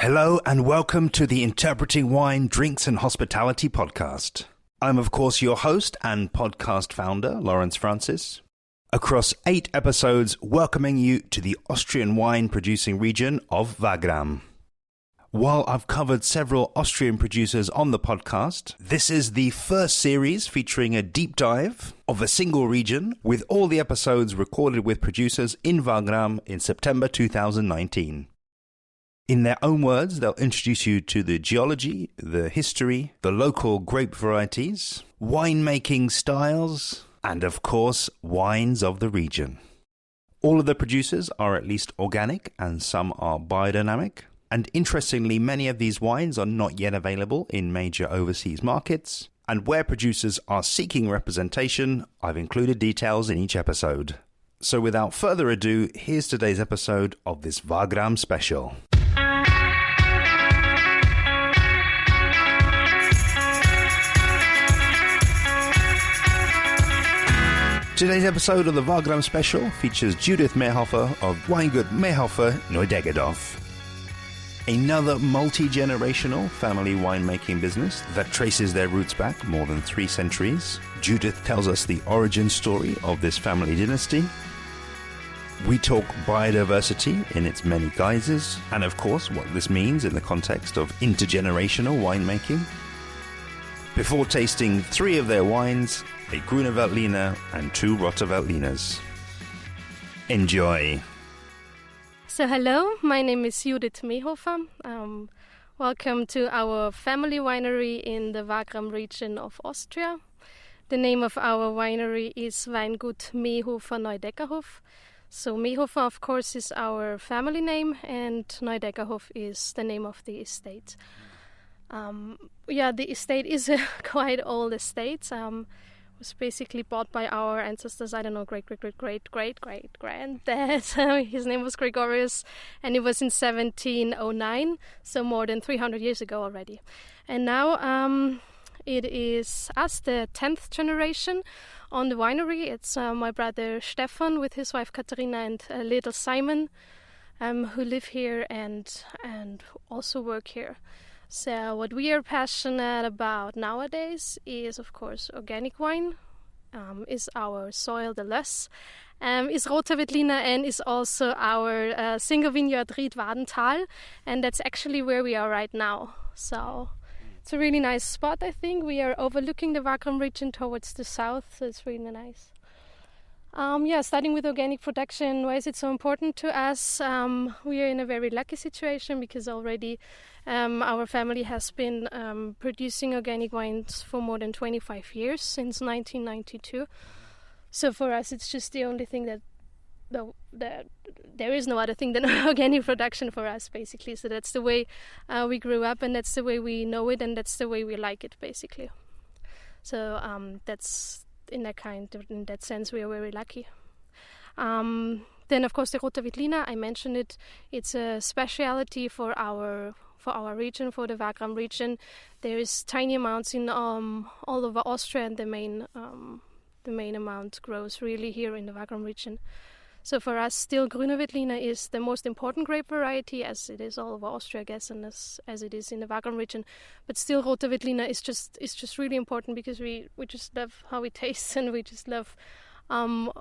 Hello and welcome to the Interpreting Wine, Drinks and Hospitality podcast. I'm of course your host and podcast founder, Lawrence Francis. Across 8 episodes welcoming you to the Austrian wine producing region of Wagram. While I've covered several Austrian producers on the podcast, this is the first series featuring a deep dive of a single region, with all the episodes recorded with producers in Wagram in September 2019. In their own words, they'll introduce you to the geology, the history, the local grape varieties, winemaking styles, and of course, wines of the region. All of the producers are at least organic and some are biodynamic. And interestingly, many of these wines are not yet available in major overseas markets. And where producers are seeking representation, I've included details in each episode. So without further ado, here's today's episode of this Wagram special. Today's episode of the Wagram special features Judith Mehofer of Weingut Mehofer Neudeggerhof. Another multi-generational family winemaking business that traces their roots back more than 3 centuries. Judith tells us the origin story of this family dynasty. We talk biodiversity in its many guises, and of course what this means in the context of intergenerational winemaking. Before tasting 3 of their wines, a Gruner Veltliner and 2 Rotter Veltliners. Enjoy! So hello, my name is Judith Mehofer. Welcome to our family winery in the Wagram region of Austria. The name of our winery is Weingut Mehofer Neudeggerhof. So Mehofer, of course, is our family name, and Neudeggerhof is the name of the estate. The estate is a quite old estate. Was basically bought by our ancestors, great-great-great-great-great-granddad. His name was Gregorius, and it was in 1709, so more than 300 years ago already. And now it is us, the 10th generation on the winery. It's my brother Stefan with his wife Katharina and little Simon, who live here and also work here. So what we are passionate about nowadays is, of course, organic wine, is our soil de less, is Roter Veltliner, and is also our single vineyard Ried Wadenthal, and that's actually where we are right now. So it's a really nice spot, I think. We are overlooking the Wagram region towards the south, so it's really nice. Starting with organic production, why is it so important to us? We are in a very lucky situation because already our family has been producing organic wines for more than 25 years, since 1992. So for us, it's just the only thing that there is no other thing than organic production for us, basically. So that's the way we grew up, and that's the way we know it, and that's the way we like it, basically. So that's... In that sense, we are very lucky. Then, of course, the Roter Veltliner, I mentioned it. It's a specialty for our region, for the Wagram region. There is tiny amounts in all over Austria, and the main amount grows really here in the Wagram region. So for us, still Gruner Veltliner is the most important grape variety, as it is all over Austria, I guess, and as it is in the Wagram region. But still, Roter Veltliner is just really important because we just love how it tastes, and we just love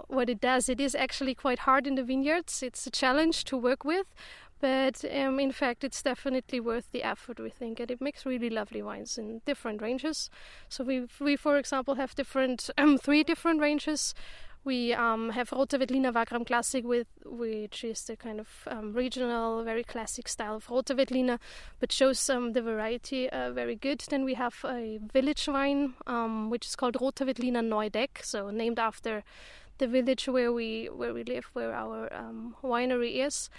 what it does. It is actually quite hard in the vineyards. It's a challenge to work with, but in fact, it's definitely worth the effort, we think, and it makes really lovely wines in different ranges. So we for example, have 3 different ranges. We have Roter Veltliner Wagram Klassik, which is the kind of regional, very classic style of Roter Veltliner, but shows the variety very good. Then we have a village wine, which is called Roter Veltliner Neudegg, so named after the village where we live, where our winery is.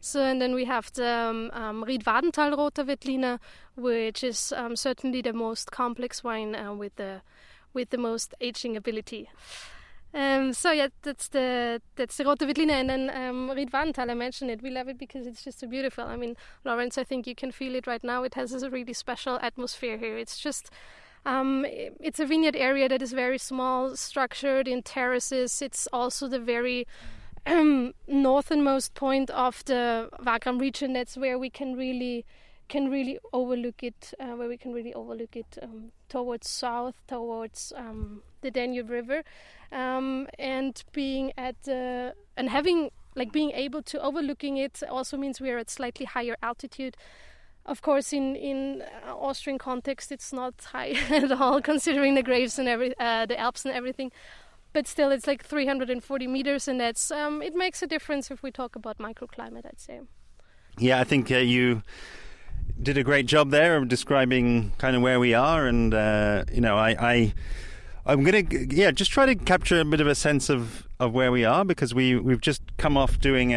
So, and then we have the Ried Wadenthal Roter Veltliner, which is certainly the most complex wine with the most aging ability. That's the Roter Veltliner, and then Ried Wadenthal, I mentioned it. We love it because it's just so beautiful. I mean, Lawrence, I think you can feel it right now. It has a really special atmosphere here. It's just, it's a vineyard area that is very small, structured in terraces. It's also the very northernmost point of the Wagram region. That's where we can really overlook it. Towards south, towards the Danube River, and being being able to overlooking it also means we are at slightly higher altitude. Of course, in Austrian context, it's not high at all, considering the Graves and the Alps and everything. But still, it's like 340 meters, and that's it makes a difference if we talk about microclimate, I'd say. Yeah, I think you did a great job there of describing kind of where we are, and I'm going to just try to capture a bit of a sense of where we are, because we've just come off doing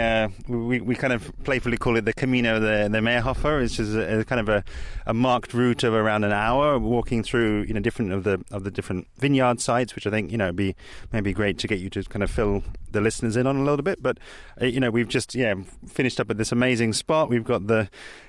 we kind of playfully call it the Camino de Mehofer, which is a kind of a marked route of around an hour, walking through different of the different vineyard sites, which I think be maybe great to get you to kind of fill the listeners in on a little bit. But we've just finished up at this amazing spot. We've got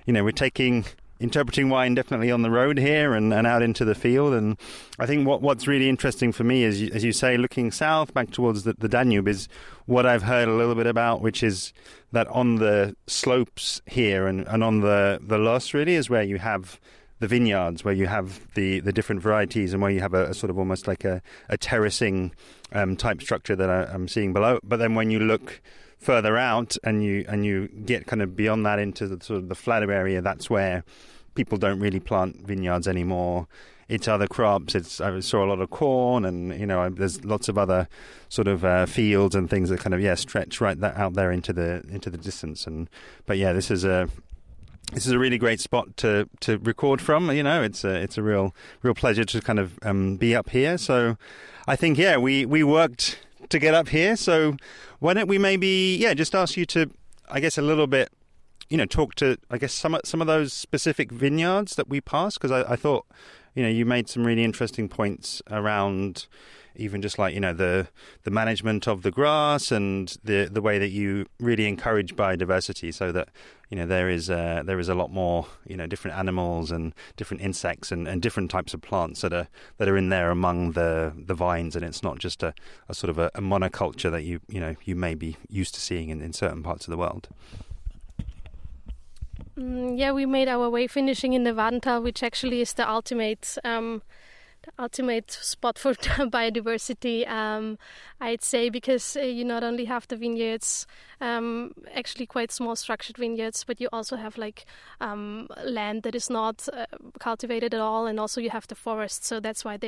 we're taking interpreting wine definitely on the road here and out into the field. And I think what's really interesting for me is, as you say, looking south back towards the Danube, is what I've heard a little bit about, which is that on the slopes here and on the loss really is where you have the vineyards, where you have the different varieties, and where you have a sort of almost like a terracing type structure that I'm seeing below. But then when you look further out and you get kind of beyond that into the sort of the flatter area, that's where people don't really plant vineyards anymore. It's other crops. I saw a lot of corn, and there's lots of other sort of fields and things that kind of stretch right out there into the distance. But this is a really great spot to record from. It's a real pleasure to kind of be up here. So I think we worked to get up here. So why don't we maybe just ask you to, I guess, a little bit talk to, I guess, some of those specific vineyards that we passed, because I thought you made some really interesting points around even just like the management of the grass and the way that you really encourage biodiversity, so that there is a lot more different animals and different insects and different types of plants that are in there among the vines, and it's not just a sort of a monoculture that you may be used to seeing in certain parts of the world. We made our way finishing in the Wadenthal, which actually is the ultimate spot for biodiversity, I'd say, because you not only have the vineyards, actually quite small structured vineyards, but you also have like land that is not cultivated at all, and also you have the forest. So that's why the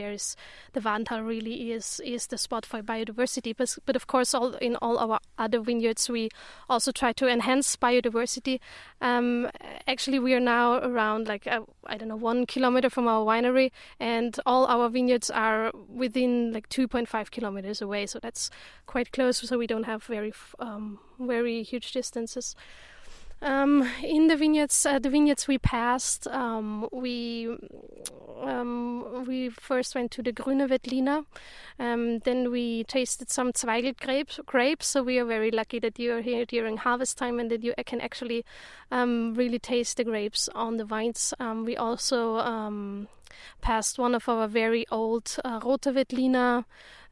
Wadenthal really is the spot for biodiversity. But of course, in all our other vineyards, we also try to enhance biodiversity. Actually, we are now around 1 kilometer from our winery, and all our vineyards are within 2.5 kilometers away. So that's quite close. So we don't have very huge distances. In the vineyards we passed, we first went to the Gruner Veltliner, then we tasted some Zweigelt grapes. So we are very lucky that you are here during harvest time and that you can actually really taste the grapes on the vines. We also passed one of our very old Rote Veltliner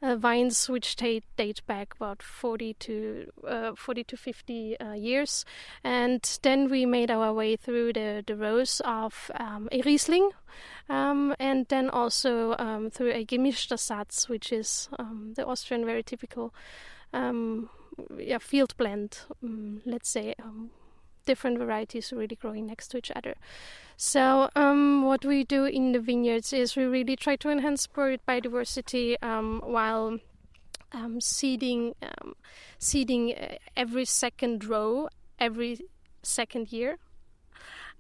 vines, which date back about 40 to 50 years. And then we made our way through the rows of a Riesling, and then also through a gemischter Satz, which is the Austrian very typical field blend, let's say. Different varieties really growing next to each other. So what we do in the vineyards is we really try to enhance biodiversity while seeding every second row every second year.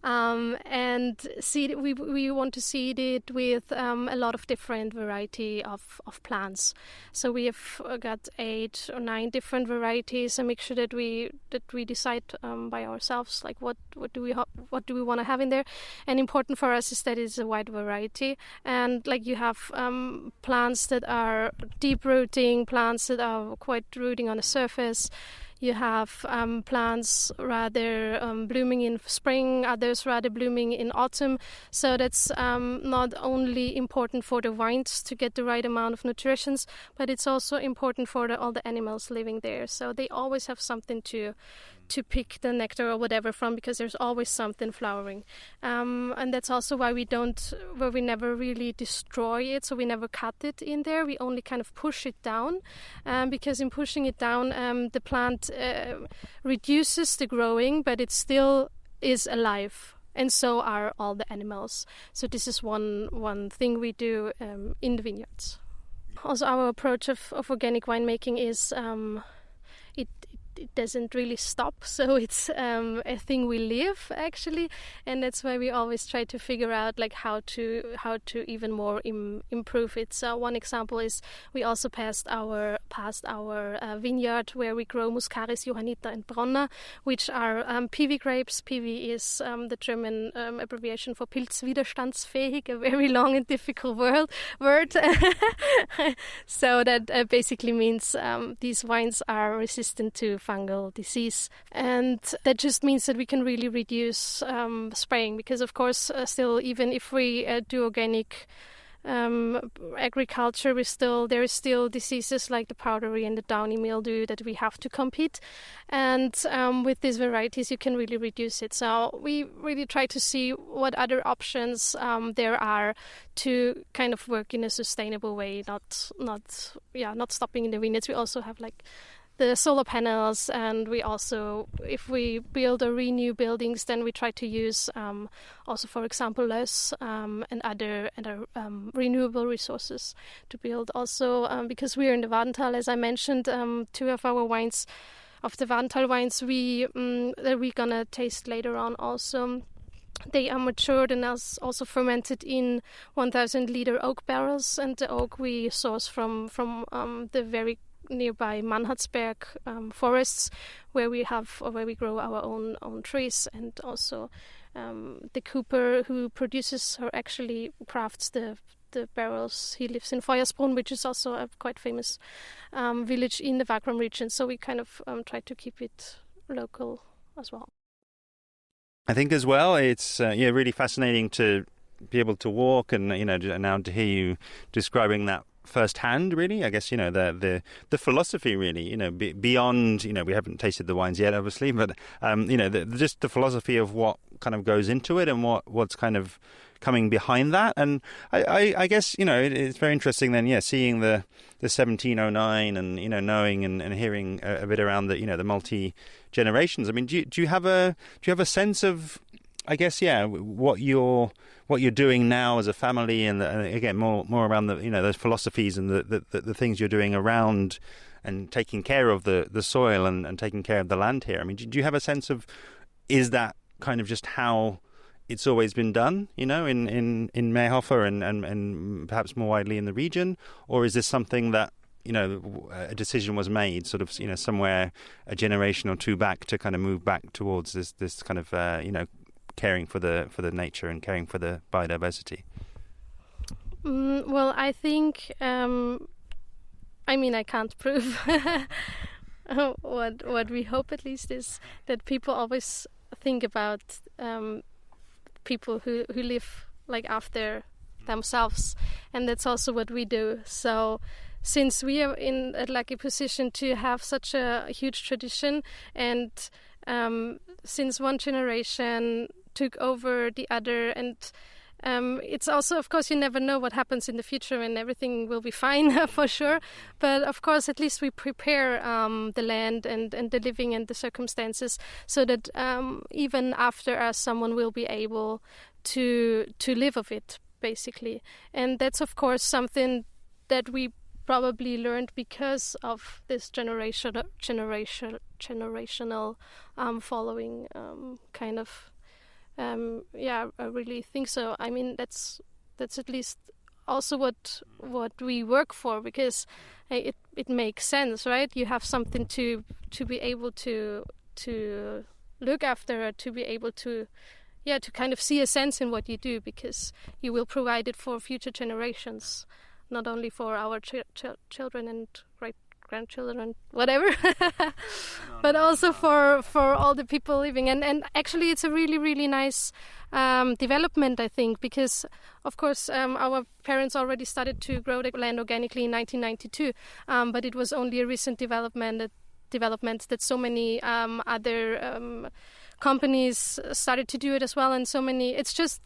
And we want to seed it with a lot of different variety of plants. So we have got 8 or 9 different varieties, and make sure that we decide by ourselves what do we want to have in there. And important for us is that it's a wide variety, and you have plants that are deep rooting, plants that are quite rooting on the surface. You have plants rather blooming in spring, others rather blooming in autumn. So that's not only important for the vines to get the right amount of nutrition, but it's also important for all the animals living there. So they always have something to pick the nectar or whatever from, because there's always something flowering. And that's also why we never really destroy it, so we never cut it in there. We only kind of push it down, because in pushing it down, the plant reduces the growing, but it still is alive. And so are all the animals. So this is one thing we do in the vineyards. Also, our approach of organic winemaking is it doesn't really stop, so it's a thing we live actually, and that's why we always try to figure out like how to even more improve it. So one example is we also passed our vineyard where we grow Muscaris, Johanniter and Bronner, which are PV grapes. PV is the German abbreviation for pilzwiderstandsfähig, a very long and difficult word. So that basically means these wines are resistant to fungal disease, and that just means that we can really reduce spraying, because of course still, even if we do organic agriculture, there is still diseases like the powdery and the downy mildew that we have to compete, and with these varieties you can really reduce it. So we really try to see what other options there are to kind of work in a sustainable way, not stopping in the vineyards. We also have like the solar panels, and we also, if we build or renew buildings, then we try to use also, for example, less and other renewable resources to build. Also, because we're in the Wadenthal, as I mentioned, two of our wines, of the Wadenthal wines, that we're gonna taste later on also. They are matured and also fermented in 1,000-liter oak barrels, and the oak we source from the very nearby Mannhardsberg forests, where we grow our own trees, and also the cooper who produces or actually crafts the barrels, he lives in Feuersbrunn, which is also a quite famous village in the Wagram region. So we kind of try to keep it local as well. I think as well it's really fascinating to be able to walk and now to hear you describing that firsthand, really. I guess the philosophy, really, beyond, we haven't tasted the wines yet, obviously, but just the philosophy of what kind of goes into it and what's kind of coming behind that. And I guess it's very interesting then, seeing the 1709 and knowing and hearing a bit around the multi generations. I mean, do you have a sense of, I guess, what you're doing now as a family, and again more around the those philosophies and the things you're doing around and taking care of the soil and taking care of the land here? I mean, do you have a sense of, is that kind of just how it's always been done, in Mehofer and perhaps more widely in the region, or is this something that a decision was made sort of somewhere a generation or two back to kind of move back towards this kind of caring for the nature and caring for the biodiversity? Well, I think I can't prove what we hope at least is that people always think about people who live like after themselves, and that's also what we do. So since we are in a position to have such a huge tradition, and since one generation took over the other, and it's also, of course, you never know what happens in the future, and everything will be fine for sure. But of course, at least we prepare the land and the living and the circumstances, so that even after us, someone will be able to live of it, basically. And that's, of course, something that we probably learned because of this generational following kind of. I really think so. I mean, that's at least also what we work for, because it makes sense, right? You have something to be able to look after, to be able to kind of see a sense in what you do, because you will provide it for future generations, not only for our children and great grandchildren, whatever. But also for all the people living. And actually it's a really, really nice development, I think, because, of course, our parents already started to grow the land organically in 1992, but it was only a recent development that so many other companies started to do it as well, and so many. It's just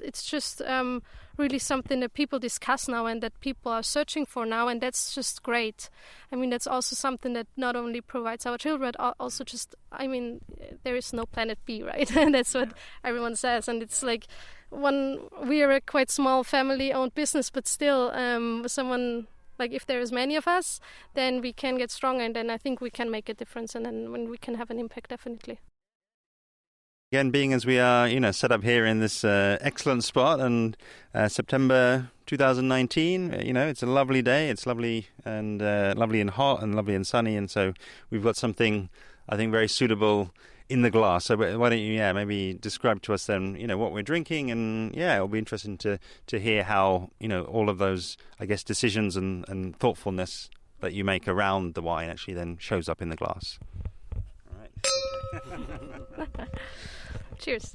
really something that people discuss now and that people are searching for now, and that's just great. I mean, that's also something that not only provides our children, but also just, I mean, there is no planet B, right? And that's what everyone says, and it's like we are a quite small family-owned business, but still, someone. Like, if there is many of us, then we can get stronger, and then I think we can make a difference, and then when we can have an impact, definitely. Again, being as we are, set up here in this excellent spot, and September 2019, it's a lovely day. It's lovely and hot and lovely and sunny, and so we've got something, I think, very suitable in the glass. So why don't you, maybe describe to us then, what we're drinking, and it'll be interesting to hear how, all of those, I guess, decisions and thoughtfulness that you make around the wine actually then shows up in the glass. All right. Cheers.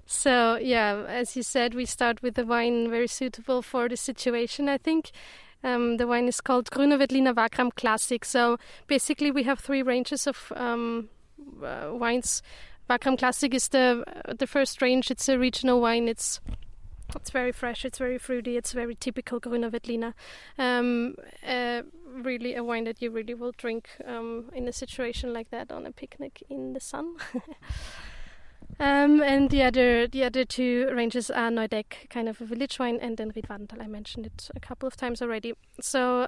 So, as you said, we start with the wine very suitable for the situation, I think. The wine is called Gruner, Veltliner, Wagram, Klassik. So basically we have 3 ranges of wines. Wagram Klassik is the first range. It's a regional wine. It's very fresh. It's very fruity. It's very typical Gruner Veltliner. Really a wine that you really will drink in a situation like that on a picnic in the sun. And the other 2 ranges are Neudegg, kind of a village wine, and then Ried Wadenthal. I mentioned it a couple of times already. So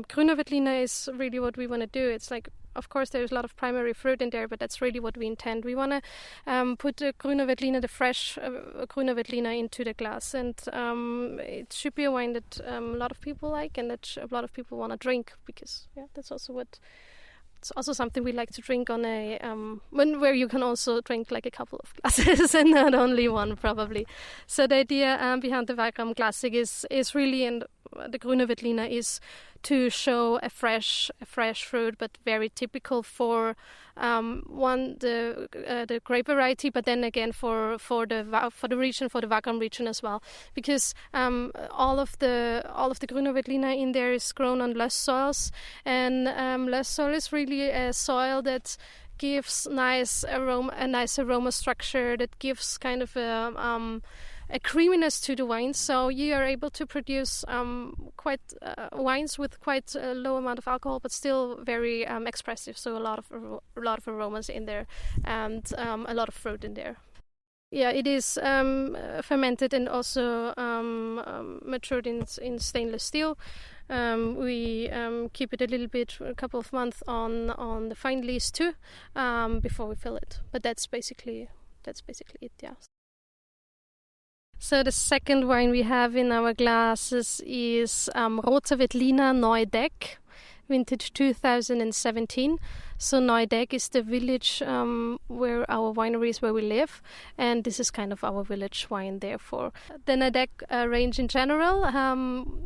Gruner Veltliner is really what we want to do. It's like, of course, there's a lot of primary fruit in there, but that's really what we intend. We want to put the Gruner Veltliner, the fresh Gruner Veltliner, into the glass, and it should be a wine that a lot of people like and that a lot of people want to drink, because that's also it's also something we like to drink on a where you can also drink like a couple of glasses and not only one, probably. So the idea behind the Wagram Klassik is really, and the Gruner Veltliner is to show a fresh fruit, but very typical for the grape variety, but then again for the region, for the Wagram region as well, because all of the Gruner Veltliner in there is grown on loess soils, and loess soil is really a soil that gives a nice aroma structure, that gives kind of a creaminess to the wine, so you are able to produce wines with quite a low amount of alcohol, but still very expressive. So a lot of aromas in there, and a lot of fruit in there. Yeah, it is fermented and also matured in stainless steel. We keep it a couple of months on the fine lees too, before we fill it. But that's basically it. Yeah. So the second wine we have in our glasses is Roter Veltliner Neudegg, vintage 2017. So Neudegg is the village where our winery is, where we live, and this is kind of our village wine. Therefore, the Neudegg range in general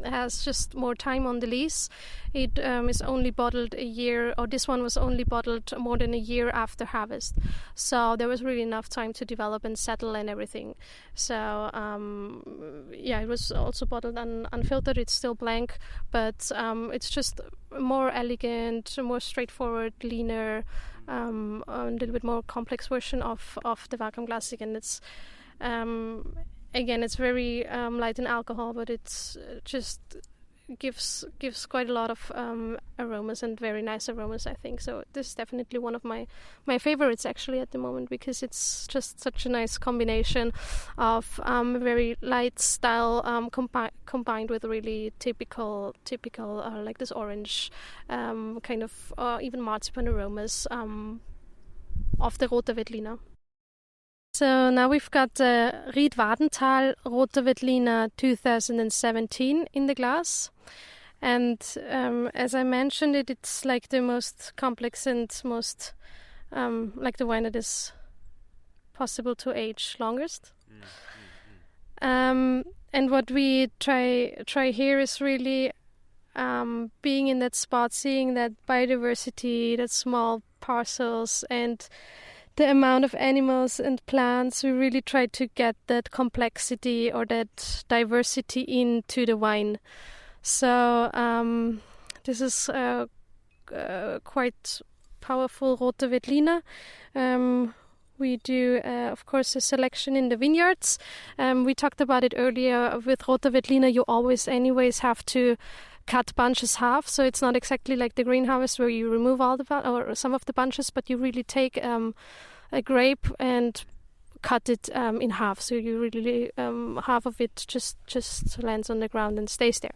has just more time on the lees. It is only bottled a year, or this one was only bottled more than a year after harvest. So there was really enough time to develop and settle and everything. So it was also bottled unfiltered. It's still blank, but it's just more elegant, more straightforward, leaner, a little bit more complex version of the Wagram Klassik, and it's again, it's very light in alcohol, but it's just gives quite a lot of aromas, and very nice aromas, I think. So this is definitely one of my favorites actually at the moment, because it's just such a nice combination of very light style combined with really typical like this orange kind of even marzipan aromas of the Roter Veltliner. So now we've got Ried Wadenthal Roter Veltliner 2017 in the glass. And as I mentioned it's like the most complex and most like the wine that is possible to age longest. And what we try here is really being in that spot, seeing that biodiversity, that small parcels, and the amount of animals and plants, we really try to get that complexity or that diversity into the wine. So this is quite powerful Rote Veltliner. We do, of course, a selection in the vineyards. We talked about it earlier. With Rote Veltliner, you always anyways have to cut bunches half. So it's not exactly like the green harvest where you remove all or some of the bunches, but you really take a grape and cut it in half. So you really half of it just lands on the ground and stays there.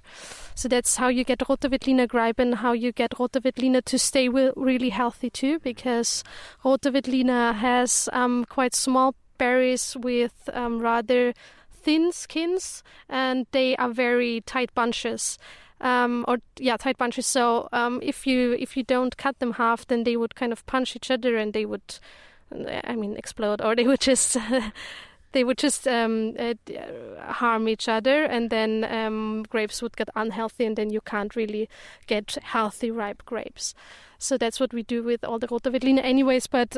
So that's how you get Rote Veltliner grape and how you get Rote Veltliner to stay really healthy too, because Rote Veltliner has quite small berries with rather thin skins, and they are very tight bunches. Tight bunches. So if you don't cut them half, then they would kind of punch each other and they would, explode, or they would just harm each other, and then grapes would get unhealthy, and then you can't really get healthy ripe grapes. So that's what we do with all the Rote Veltliner anyways, but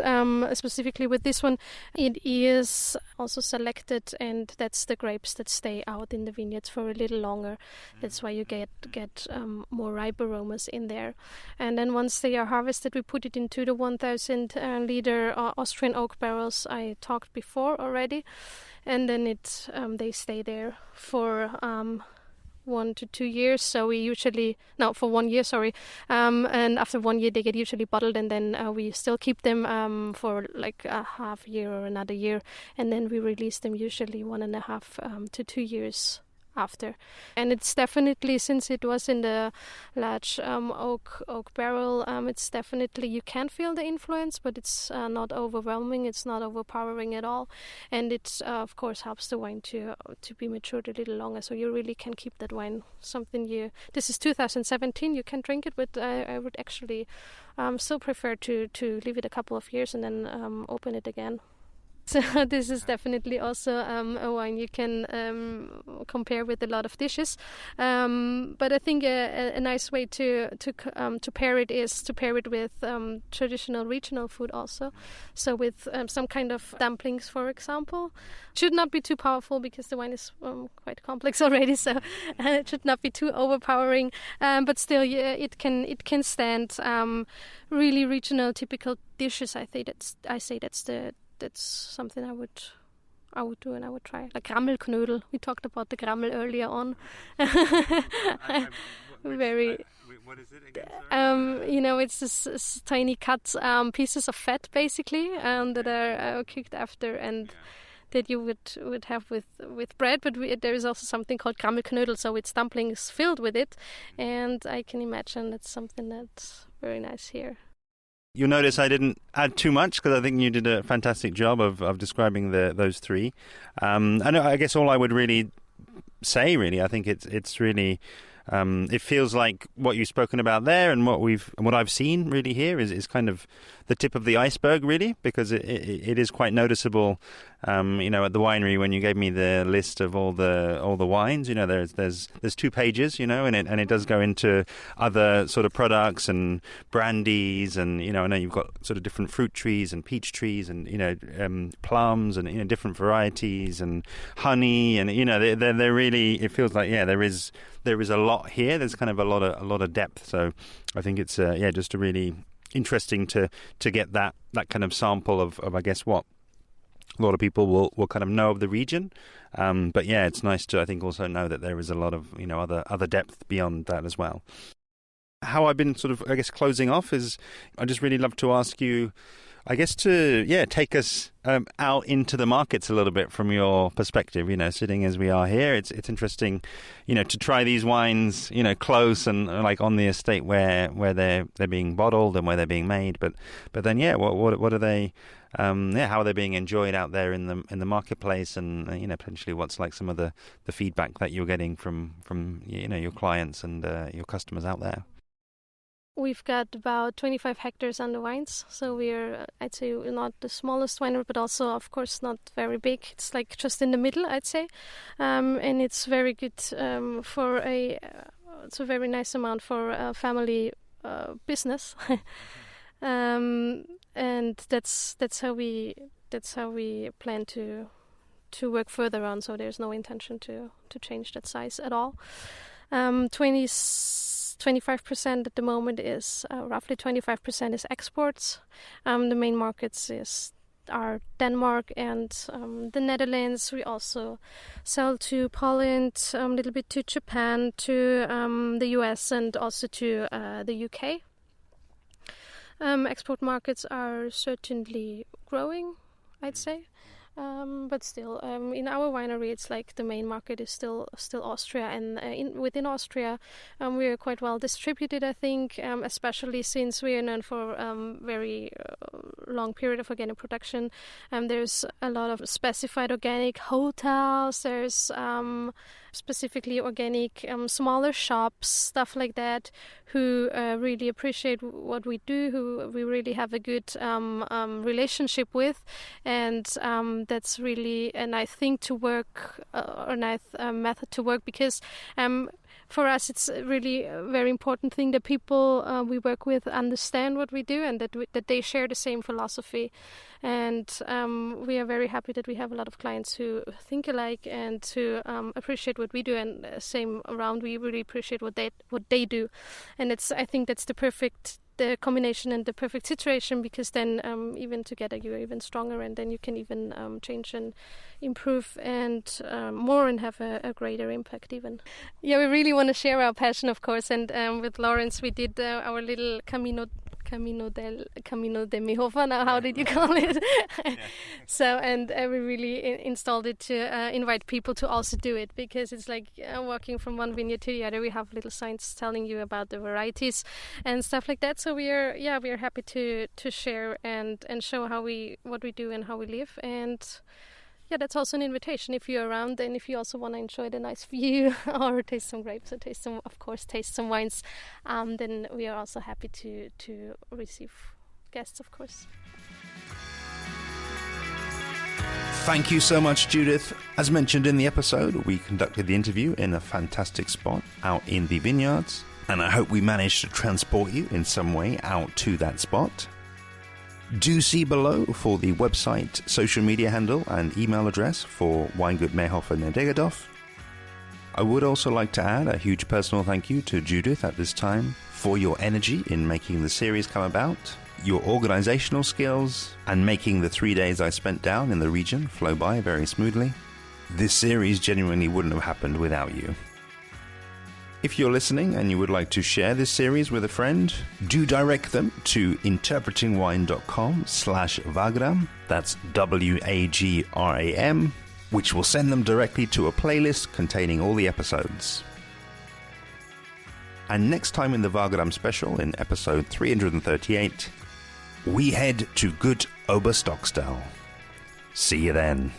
specifically with this one, it is also selected, and that's the grapes that stay out in the vineyards for a little longer. That's why you get more ripe aromas in there. And then once they are harvested, we put it into the 1,000 liter Austrian oak barrels I talked before already. And then they stay there for 1 to 2 years. So for 1 year, and after 1 year they get usually bottled, and then we still keep them for like a half year or another year, and then we release them usually 1.5 to 2 years after. And it's definitely, since it was in the large oak barrel, it's definitely, you can feel the influence, but it's not overwhelming, it's not overpowering at all, and it of course helps the wine to be matured a little longer, so you really can keep that wine this is 2017, you can drink it, but I would actually still prefer to leave it a couple of years and then open it again. So this is definitely also a wine you can compare with a lot of dishes, but I think a nice way to pair it is to pair it with traditional regional food also. So with some kind of dumplings, for example. Should not be too powerful because the wine is quite complex already, so it should not be too overpowering. But still, it can stand really regional, typical dishes. I say that's something I would do and I would try. Like Rammelknödel. We talked about the Grammel earlier on. What is it again? It's this tiny cut pieces of fat basically that are cooked after, and that you would have with bread. But there is also something called Rammelknödel, so it's dumplings filled with it, and I can imagine that's something that's very nice here. You'll notice I didn't add too much because I think you did a fantastic job of describing those three. And I guess all I would really say, I think it's really, it feels like what you've spoken about there and what I've seen really here is kind of the tip of the iceberg, really, because it is quite noticeable. At the winery, when you gave me the list of all the wines, there's 2 pages, and it does go into other sort of products and brandies, and I know you've got sort of different fruit trees and peach trees and plums and different varieties and honey, and they're really, it feels like there is a lot here. There's kind of a lot of depth. So I think it's just a really interesting to get that kind of sample of I guess what a lot of people will kind of know of the region, but it's nice to, I think, also know that there is a lot of other depth beyond that as well. How I've been sort of, I guess, closing off is I just really love to ask you, I guess, to take us out into the markets a little bit from your perspective. Sitting as we are here, it's interesting, to try these wines, close and like on the estate where they're being bottled and where they're being made. But then what are they? How are they being enjoyed out there in the marketplace, and potentially what's like some of the feedback that you're getting from your clients and your customers out there. We've got about 25 hectares on the wines, so we're, I'd say, not the smallest winery, but also, of course, not very big. It's like just in the middle, I'd say, and it's very good for a it's a very nice amount for a family business. And that's how we plan to work further on. So there's no intention to change that size at all. 25% at the moment is roughly 25% is exports. The main markets are Denmark and the Netherlands. We also sell to Poland, a little bit to Japan, to the US, and also to the UK. Export markets are certainly growing, I'd say. But still, in our winery, it's like the main market is still Austria, and within Austria, we are quite well distributed, I think, especially since we are known for very long period of organic production. There's a lot of specified organic hotels. There's specifically organic smaller shops, stuff like that, who really appreciate what we do, who we really have a good relationship with, and that's really a nice thing to work, a nice method to work, because for us it's really a very important thing that people we work with understand what we do, and that they share the same philosophy. And we are very happy that we have a lot of clients who think alike and who appreciate what we do, and same around, we really appreciate what they do. And I think that's the combination and the perfect situation, because then even together you're even stronger, and then you can even change and improve and more, and have a greater impact even. Yeah, we really want to share our passion, of course, and with Lawrence we did our little Camino de Mehofer. Now, how did you call it? So, and we really installed it to invite people to also do it, because it's like walking from one vineyard to the other. We have little signs telling you about the varieties and stuff like that. So we are happy to share and show what we do and how we live. And yeah, that's also an invitation if you're around, and if you also want to enjoy the nice view or taste some grapes, or taste some wines, then we are also happy to receive guests, of course. Thank you so much, Judith. As mentioned in the episode, we conducted the interview in a fantastic spot out in the vineyards, and I hope we managed to transport you in some way out to that spot. Do see below for the website, social media handle and email address for Weingut Mehofer Neudeggerhof. I would also like to add a huge personal thank you to Judith at this time for your energy in making the series come about, your organizational skills, and making the 3 days I spent down in the region flow by very smoothly. This series genuinely wouldn't have happened without you. If you're listening and you would like to share this series with a friend, do direct them to interpretingwine.com/Wagram, that's Wagram, which will send them directly to a playlist containing all the episodes. And next time in the Wagram special, in episode 338, we head to good Oberstockstall. See you then.